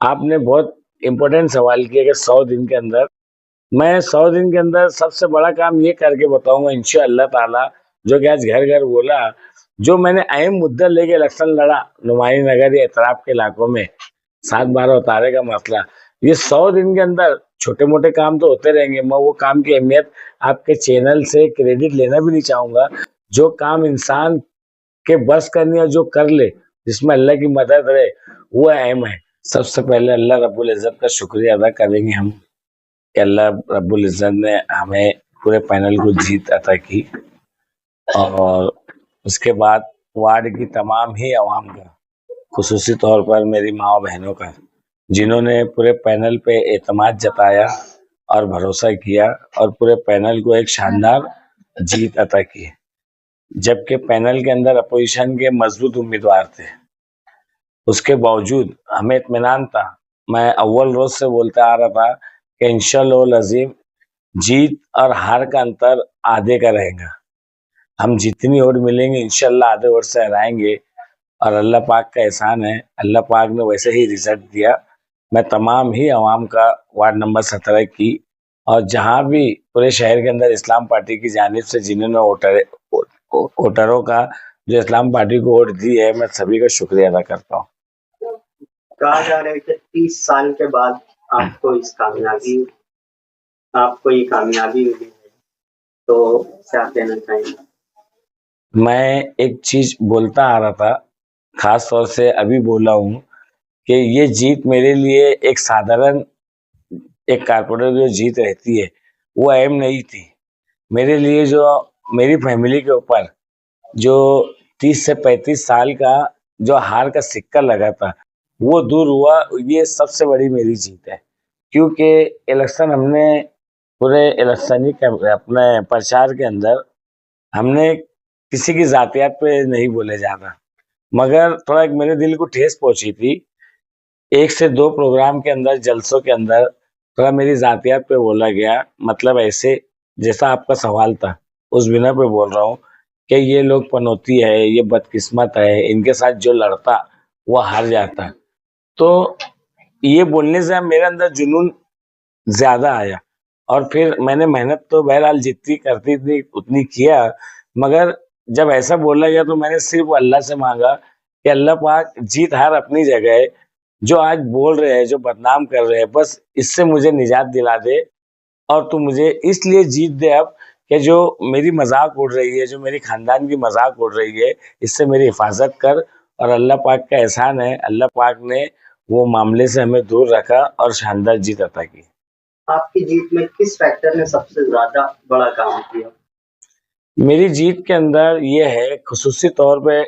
आपने बहुत इम्पोर्टेंट सवाल किया कि 100 दिन के अंदर मैं 100 दिन के अंदर सबसे बड़ा काम ये करके बताऊंगा इंशाअल्लाह ताला, जो कि आज घर घर बोला, जो मैंने अहम मुद्दा लेके इलेक्शन लड़ा नुमाई नगर या इतराब के इलाकों में, 7/12 उतारे का मसला, ये 100 दिन के अंदर छोटे मोटे काम तो होते रहेंगे। मैं वो काम की अहमियत आपके चैनल से क्रेडिट लेना भी नहीं चाहूंगा। जो काम इंसान के बस का नहीं है, जो कर ले, जिसमें अल्लाह की मदद रहे, वो अहम है। सबसे पहले अल्लाह रब्बुल इज़्ज़त का शुक्रिया अदा करेंगे हम कि अल्लाह रब्बुल इज़्ज़त ने हमें पूरे पैनल को जीत अता की, और उसके बाद वार्ड की तमाम ही आवाम का, खुसूसी तौर पर मेरी माँ बहनों का, जिन्होंने पूरे पैनल पे एतमाद जताया और भरोसा किया और पूरे पैनल को एक शानदार जीत अता की। जबकि पैनल के अंदर अपोजिशन के मजबूत उम्मीदवार थे, उसके बावजूद हमें इत्मीनान था। मैं अव्वल रोज से बोलता आ रहा था कि इंशाअल्लाह अज़ीम जीत और हार का अंतर आधे का रहेगा। हम जितनी वोट मिलेंगे इंशाअल्लाह आधे वोट से हराएंगे, और अल्लाह पाक का एहसान है, अल्लाह पाक ने वैसे ही रिजल्ट दिया। मैं तमाम ही अवाम का वार्ड नंबर 17 की, और जहाँ भी पूरे शहर के अंदर इस्लाम पार्टी की जानिब से जिन्होंने वोटरों का जो इस्लाम पार्टी को वोट दी है, मैं सभी का शुक्रिया अदा करता हूँ। कहा जा रहा है कि 30 साल के बाद आपको ये कामयाबी मिली है, तो क्या कहना चाहेंगे? मैं एक चीज बोलता आ रहा था, खास तौर से अभी बोला हूँ, कि ये जीत मेरे लिए एक साधारण एक कारपोरेटर की जो जीत रहती है वो अहम नहीं थी। मेरे लिए जो मेरी फैमिली के ऊपर जो 30 से 35 साल का जो हार का सिक्का लगा था वो दूर हुआ, ये सबसे बड़ी मेरी जीत है। क्योंकि इलेक्शन हमने पूरे इलेक्शनी अपने प्रचार के अंदर हमने किसी की जातियात पे नहीं बोले जाना, मगर थोड़ा एक मेरे दिल को ठेस पहुंची थी। 1 से 2 प्रोग्राम के अंदर, जलसों के अंदर थोड़ा मेरी जातियात पे बोला गया, मतलब ऐसे जैसा आपका सवाल था उस बिना पे बोल रहा हूँ कि ये लोग पनौती है, ये बदकिस्मत है, इनके साथ जो लड़ता वो हार जाता। तो ये बोलने से मेरे अंदर जुनून ज्यादा आया, और फिर मैंने मेहनत तो बहरहाल जितनी करती थी उतनी किया, मगर जब ऐसा बोला गया तो मैंने सिर्फ अल्लाह से मांगा कि अल्लाह पाक जीत हार अपनी जगह है, जो आज बोल रहे हैं, जो बदनाम कर रहे हैं, बस इससे मुझे निजात दिला दे। और तू मुझे इसलिए जीत दे अब कि जो मेरी मजाक उड़ रही है, जो मेरी खानदान की मजाक उड़ रही है, इससे मेरी हिफाजत कर। और अल्लाह पाक का एहसान है, अल्लाह पाक ने वो मामले से हमें दूर रखा और शानदार जीत अता की। आपकी जीत में किस फैक्टर ने सबसे ज्यादा बड़ा काम किया? मेरी जीत के अंदर ये है, खुसूसी तौर पे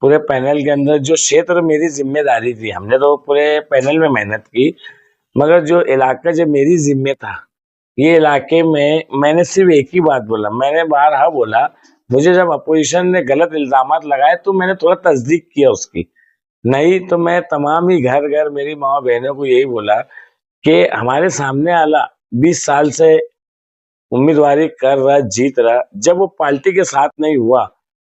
पूरे पैनल के अंदर जो क्षेत्र मेरी जिम्मेदारी थी, हमने तो पूरे पैनल में मेहनत की, मगर जो इलाका जो मेरी जिम्मे था, ये इलाके में मैंने सिर्फ एक ही बात बोला, मैंने बारहा बोला। मुझे जब अपोजिशन ने गलत इल्जामात लगाए तो मैंने थोड़ा तस्दीक किया उसकी, नहीं तो मैं तमाम ही घर घर मेरी माँ बहनों को यही बोला कि हमारे सामने आला 20 साल से उम्मीदवारी कर रहा, जीत रहा, जब वो पार्टी के साथ नहीं हुआ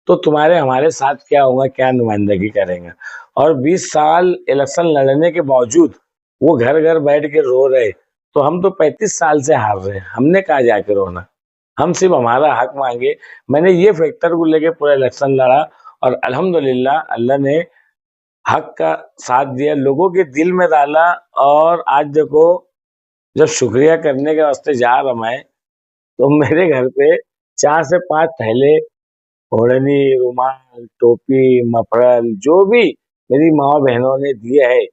तो तुम्हारे हमारे साथ क्या होगा, क्या नुमाइंदगी करेंगे। और 20 साल इलेक्शन लड़ने के बावजूद वो घर घर बैठ के रो रहे, तो हम तो 35 साल से हार रहे हैं, हमने कहा जाके रोना, हम सिर्फ हमारा हक मांगे। मैंने ये फैक्टर को लेके पूरा इलेक्शन लड़ा, और अल्हम्दुलिल्लाह अल्लाह ने हक का साथ दिया, लोगों के दिल में डाला। और आज देखो, जब शुक्रिया करने के वास्ते जा रहा मैं, तो मेरे घर पे 4 से 5 थैले ओढ़नी, रुमाल, टोपी, मफरल जो भी मेरी माँ बहनों ने दिए है,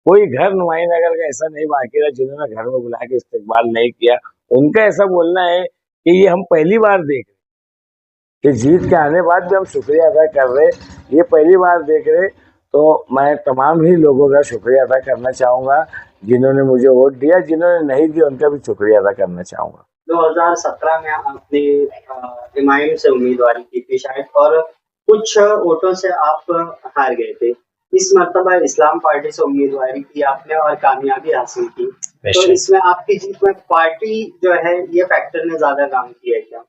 कोई घर नुमाईनगर का ऐसा नहीं बाकी रहा जिन्होंने घर में बुला के इस्तकबाल नहीं किया। उनका ऐसा बोलना है कि ये हम पहली बार देख रहे, कि जीत के आने बाद भी हम शुक्रिया अदा कर रहे, ये पहली बार देख रहे। तो मैं तमाम ही लोगों का शुक्रिया अदा करना चाहूंगा, जिन्होंने मुझे वोट दिया, जिन्होंने नहीं दिया उनका भी शुक्रिया अदा करना चाहूंगा। 2017 में आपने एमआईएम से उम्मीदवारी की थी शायद, और कुछ वोटों से आप हार गए थे। इस मर्तबा इस्लाम पार्टी से उम्मीदवारी की आपने और कामयाबी हासिल की, तो इसमें आपकी जीत में पार्टी जो है ये फैक्टर ने ज्यादा काम किया है क्या?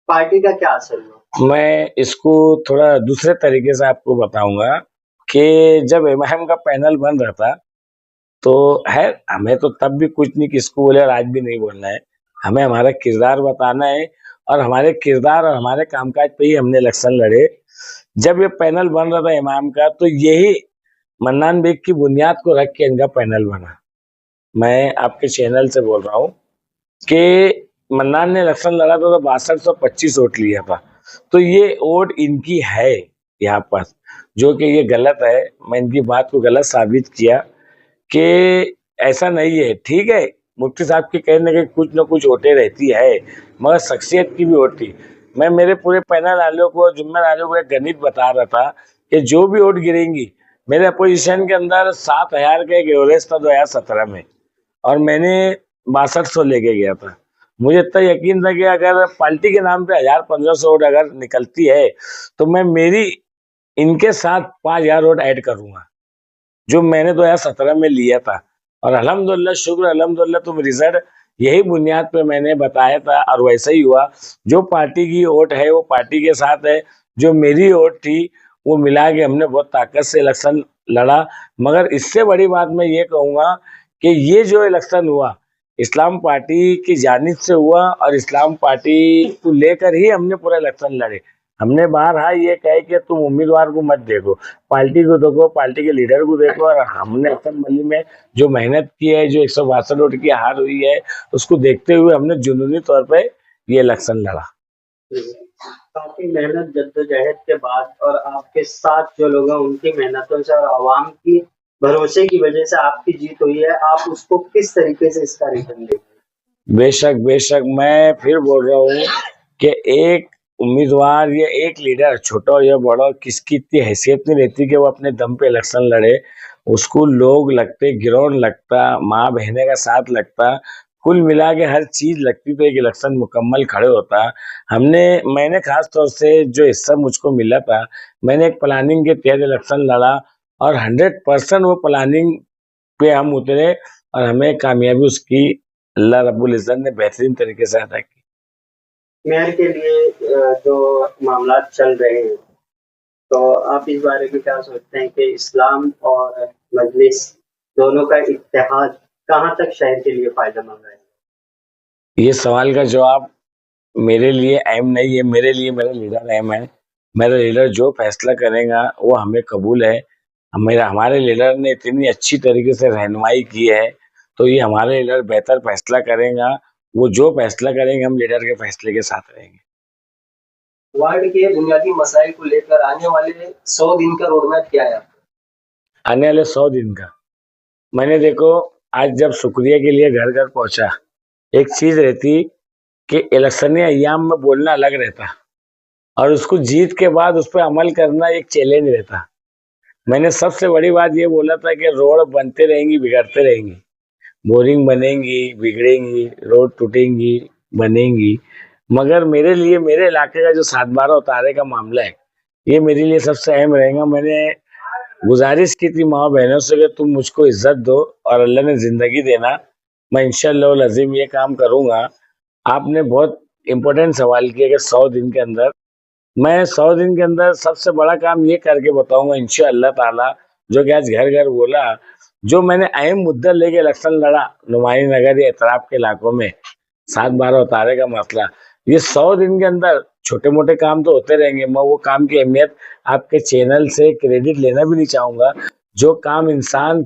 पार्टी का क्या असर हुआ? मैं इसको थोड़ा दूसरे तरीके से आपको बताऊंगा कि जब एमआईएम का पैनल बन रहा था तो है, हमें तो तब भी कुछ नहीं किसको बोले और आज भी नहीं बोलना है। हमें हमारा किरदार बताना है और हमारे किरदार और हमारे कामकाज पे ही हमने इलेक्शन लड़े। जब ये पैनल बन रहा था इमाम का तो यही मन्नान बेग की बुनियाद को रख के इनका पैनल बना। मैं आपके चैनल से बोल रहा हूँ कि मन्नान ने इलेक्शन लड़ा था तो 6225 वोट लिया था, तो ये वोट इनकी है यहाँ पर, जो कि ये गलत है। मैं इनकी बात को गलत साबित किया कि ऐसा नहीं है। ठीक है, मुफ्ती साहब के कहने के कुछ न कुछ वोटें रहती है, मगर शख्सियत की भी वोट थी। मैं मेरे पूरे पैनल वालों को, जुम्मेदार वालों को एक गणित बता रहा था कि जो भी वोट गिरेंगी, मेरे अपोजिशन के अंदर 7000 का एक एवरेज था 2017 में, और मैंने 6200 लेके गया था। मुझे इतना यकीन था कि अगर पार्टी के नाम पे 1000-1500 वोट अगर निकलती है तो मैं मेरी इनके साथ 5000 वोट ऐड करूंगा, जो मैंने 2017 में लिया था। और अल्हम्दुलिल्लाह, शुक्र अल्हम्दुलिल्लाह, तुम रिजल्ट यही बुनियाद पे मैंने बताया था और वैसा ही हुआ। जो पार्टी की वोट है वो पार्टी के साथ है, जो मेरी वोट थी वो मिला के हमने बहुत ताकत से इलेक्शन लड़ा। मगर इससे बड़ी बात मैं ये कहूँगा कि ये जो इलेक्शन हुआ इस्लाम पार्टी की जानिब से हुआ और इस्लाम पार्टी को लेकर ही हमने पूरा इलेक्शन लड़े। हमने बारहा ये कहे कि तुम उम्मीदवार को मत देखो, पार्टी को देखो, पार्टी के लीडर को देखो। और हमने असेंबली में जो मेहनत की है, जो 162 वोट की हार हुई है, उसको देखते हुए हमने जुनूनी तौर पे ये इलेक्शन लड़ा। काफी मेहनत जद्दोजहद के बाद और आपके साथ जो लोग हैं उनकी मेहनतों से और आवाम की भरोसे की वजह से आपकी जीत हुई है, आप उसको किस तरीके से इसका रिटर्न देंगे? बेशक बेशक, मैं फिर बोल रहा हूँ कि एक उम्मीदवार या एक लीडर, छोटा या बड़ा, किसकी इतनी हैसियत नहीं रहती कि वो अपने दम पे इलेक्शन लड़े। उसको लोग लगते, गिरोन लगता, माँ बहने का साथ लगता, कुल मिला के हर चीज लगती तो एक इलेक्शन मुकम्मल खड़े होता। मैंने खास तौर से जो हिस्सा मुझको मिला था, मैंने एक प्लानिंग के तहत इलेक्शन लड़ा और 100% वो प्लानिंग पे हम उतरे और हमें कामयाबी उसकी अल्लाह रब्बुल इज़्ज़त ने बेहतरीन तरीके से अदा की। मेयर के लिए जो मामला चल रहे हैं, तो आप इस बारे में क्या सोचते हैं कि इस्लाम और मजलिस दोनों का इत्तेहाद कहाँ तक शहर के लिए फायदेमंद है? ये सवाल का जवाब मेरे लिए अहम नहीं है, मेरे लिए मेरा लीडर अहम है। मेरा लीडर जो फैसला करेगा वो हमें कबूल है। हमारे लीडर ने इतनी अच्छी तरीके से रहनुमाई की है, तो ये हमारे लीडर बेहतर फैसला करेगा। वो जो फैसला करेंगे हम लीडर के फैसले के साथ रहेंगे। वार्ड के बुनियादी मसाइल को लेकर आने वाले 100 दिन का रोड मैप क्या है आपका? आने वाले 100 दिन का, मैंने देखो, आज जब शुक्रिया के लिए घर घर पहुंचा, एक चीज रहती कि इलेक्शन अय्याम में बोलना अलग रहता और उसको जीत के बाद उस पर अमल करना एक चैलेंज रहता। मैंने सबसे बड़ी बात ये बोला था कि रोड बनते रहेंगी, बिगड़ते रहेंगी, बोरिंग बनेंगी, बिगड़ेंगी, रोड टूटेंगी, बनेंगी, मगर मेरे लिए मेरे इलाके का जो 7/12 उतारे का मामला है, ये मेरे लिए सबसे अहम रहेगा। मैंने गुजारिश की थी माँ बहनों से कि तुम मुझको इज्जत दो और अल्लाह ने जिंदगी देना, मैं इंशाअल्लाह अज़ीम ये काम करूंगा। आपने बहुत इम्पोर्टेंट सवाल किया कि 100 दिन के अंदर, मैं 100 दिन के अंदर सबसे बड़ा काम ये करके बताऊंगा इंशाअल्लाह ताला, जो कि आज घर घर बोला। जो मैंने अहम मुद्दा लेके इलेक्शन लड़ा नुमानी नगर या इतराब के इलाकों में, 7/12 उतारे का मसला, ये 100 दिन के अंदर छोटे मोटे काम तो होते रहेंगे। मैं वो काम की अहमियत आपके चैनल से क्रेडिट लेना भी नहीं चाहूंगा। जो काम इंसान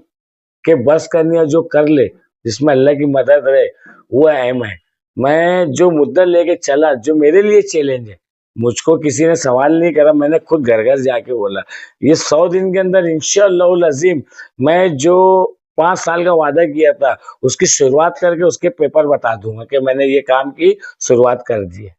के बस करनी है, जो कर ले, जिसमें अल्लाह की मदद रहे, वो अहम है। मैं जो मुद्दा लेके चला, जो मेरे लिए चैलेंज है, मुझको किसी ने सवाल नहीं करा, मैंने खुद घर घर जाके बोला। ये 100 दिन के अंदर इंशाअल्लाह अज़ीम मैं जो 5 साल का वादा किया था उसकी शुरुआत करके उसके पेपर बता दूंगा कि मैंने ये काम की शुरुआत कर दी है।